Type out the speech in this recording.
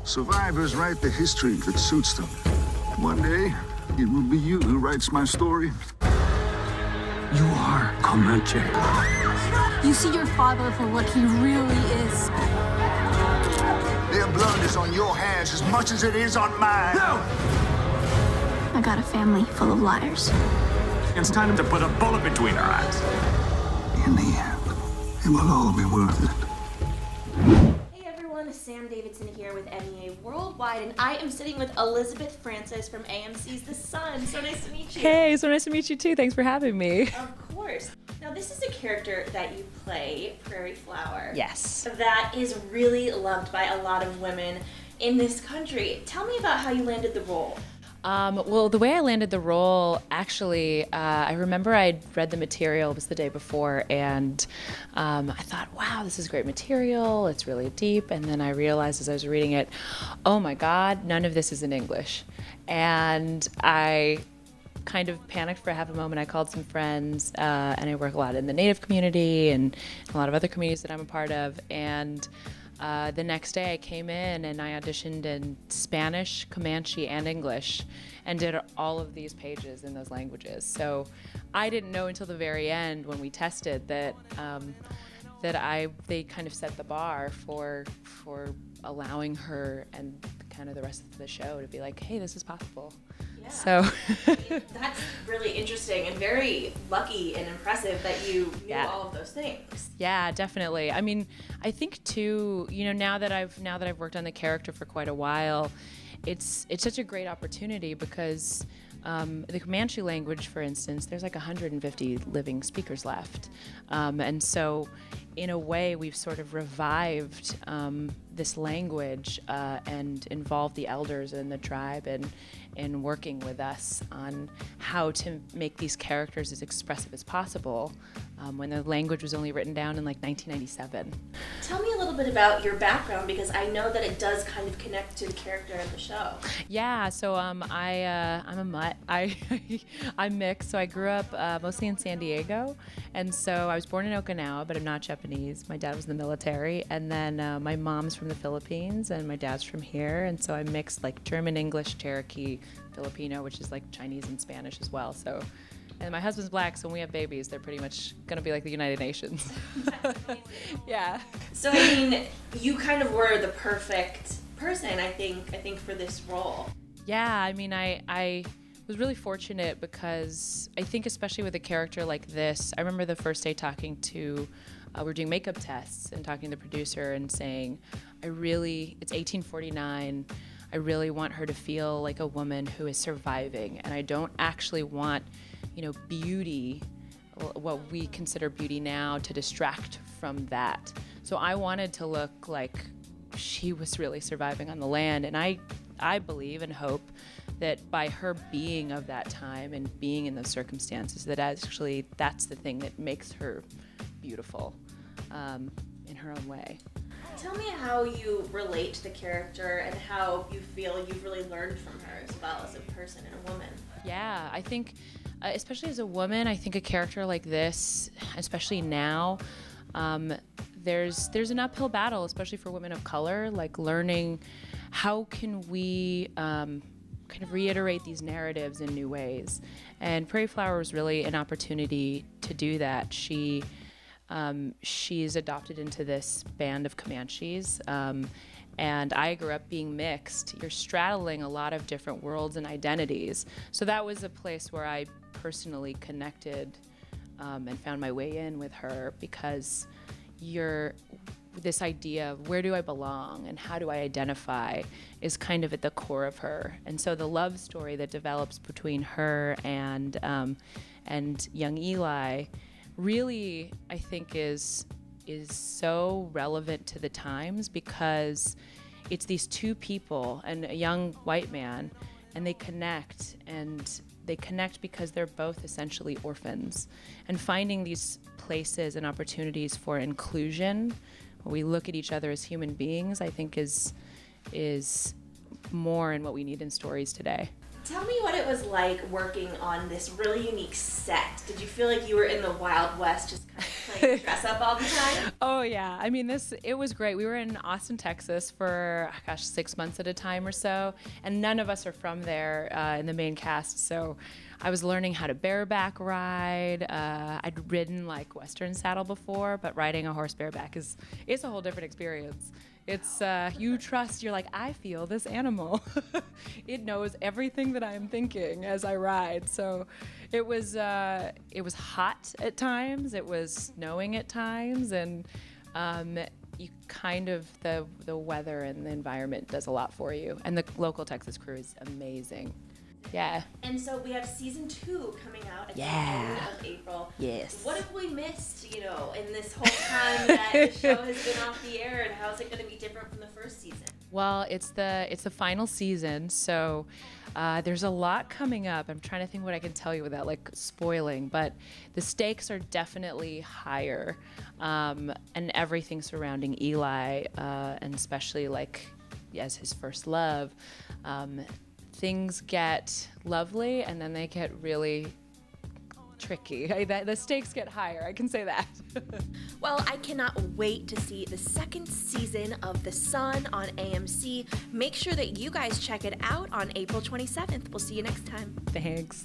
Survivors write the history that suits them. One day, it will be you who writes my story. You are Comanche. You see your father for what he really is. Their blood is on your hands as much as it is on mine. No! I got a family full of liars. It's time to put a bullet between our eyes. In the end, it will all be worth it. Hey everyone, Sam Davidson here with MEA Worldwide, and I am sitting with Elizabeth Francis from AMC's The Sun. So nice to meet you. Hey, so nice to meet you too. Thanks for having me. Of course. Now this is a character that you play, Prairie Flower. Yes. That is really loved by a lot of women in this country. Tell me about how you landed the role. Well, the way I landed the role, actually, I remember I'd read the material, it was the day before, and I thought, wow, this is great material, it's really deep, and then I realized as I was reading it, oh my God, none of this is in English. And I kind of panicked for half a moment. I called some friends, and I work a lot in the Native community and a lot of other communities that I'm a part of, and the next day I came in and I auditioned in Spanish, Comanche, and English and did all of these pages in those languages. So I didn't know until the very end when we tested that they kind of set the bar for allowing her and kind of the rest of the show to be like, hey, this is possible. Yeah. So that's really interesting and very lucky and impressive that you knew all of those things. Yeah, definitely. I mean, I think too, you know, now that I've worked on the character for quite a while, it's such a great opportunity because the Comanche language, for instance, there's like 150 living speakers left. And so in a way, we've sort of revived this language and involved the elders in the tribe in working with us on how to make these characters as expressive as possible when the language was only written down in like 1997. Tell me a little bit about your background because I know that it does kind of connect to the character in the show. Yeah, so I'm a mutt. I'm mixed, so I grew up mostly in San Diego, and so I was born in Okinawa, but I'm not Japanese. My dad was in the military, and then my mom's from the Philippines, and my dad's from here, and so I mixed like German, English, Cherokee, Filipino, which is like Chinese and Spanish as well. So, and my husband's black, so when we have babies, they're pretty much gonna be like the United Nations. Yeah. So I mean, you kind of were the perfect person, I think for this role. Yeah, I mean, I was really fortunate because I think especially with a character like this, I remember the first day talking to, we were doing makeup tests and talking to the producer and saying, it's 1849, I really want her to feel like a woman who is surviving, and I don't actually want, you know, beauty, what we consider beauty now, to distract from that. So I wanted to look like she was really surviving on the land, and I believe and hope that by her being of that time and being in those circumstances, that actually that's the thing that makes her beautiful in her own way. Tell me how you relate to the character and how you feel you've really learned from her as well as a person and a woman. Yeah, I think, especially as a woman, I think a character like this, especially now, there's an uphill battle, especially for women of color, like learning how can we kind of reiterate these narratives in new ways. And Prairie Flower was really an opportunity to do that. She's adopted into this band of Comanches, and I grew up being mixed. You're straddling a lot of different worlds and identities. So that was a place where I personally connected and found my way in with her, because this idea of where do I belong and how do I identify is kind of at the core of her. And so the love story that develops between her and young Eli really, I think, is so relevant to the times, because it's these two people and a young white man, and they connect because they're both essentially orphans, and finding these places and opportunities for inclusion where we look at each other as human beings, I think is more in what we need in stories today. Tell me what it was like working on this really unique set. Did you feel like you were in the Wild West just kind of playing Dress up all the time? Oh yeah, I mean it was great. We were in Austin, Texas for 6 months at a time or so, and none of us are from there in the main cast. So I was learning how to bareback ride. I'd ridden like Western saddle before, but riding a horse bareback is a whole different experience. It's you trust. You're like, I feel this animal. It knows everything that I'm thinking as I ride. So it was hot at times. It was snowing at times, and you kind of the weather and the environment does a lot for you. And the local Texas crew is amazing. Yeah. And so we have season 2 coming out at the end of April. Yes. What have we missed, in this whole time that the show has been off the air, and how is it going to be different from the first season? Well, it's the final season, so there's a lot coming up. I'm trying to think what I can tell you without like spoiling, but the stakes are definitely higher, and everything surrounding Eli, and especially like as his first love. Things get lovely, and then they get really tricky. The stakes get higher, I can say that. Well, I cannot wait to see the second season of The Sun on AMC. Make sure that you guys check it out on April 27th. We'll see you next time. Thanks.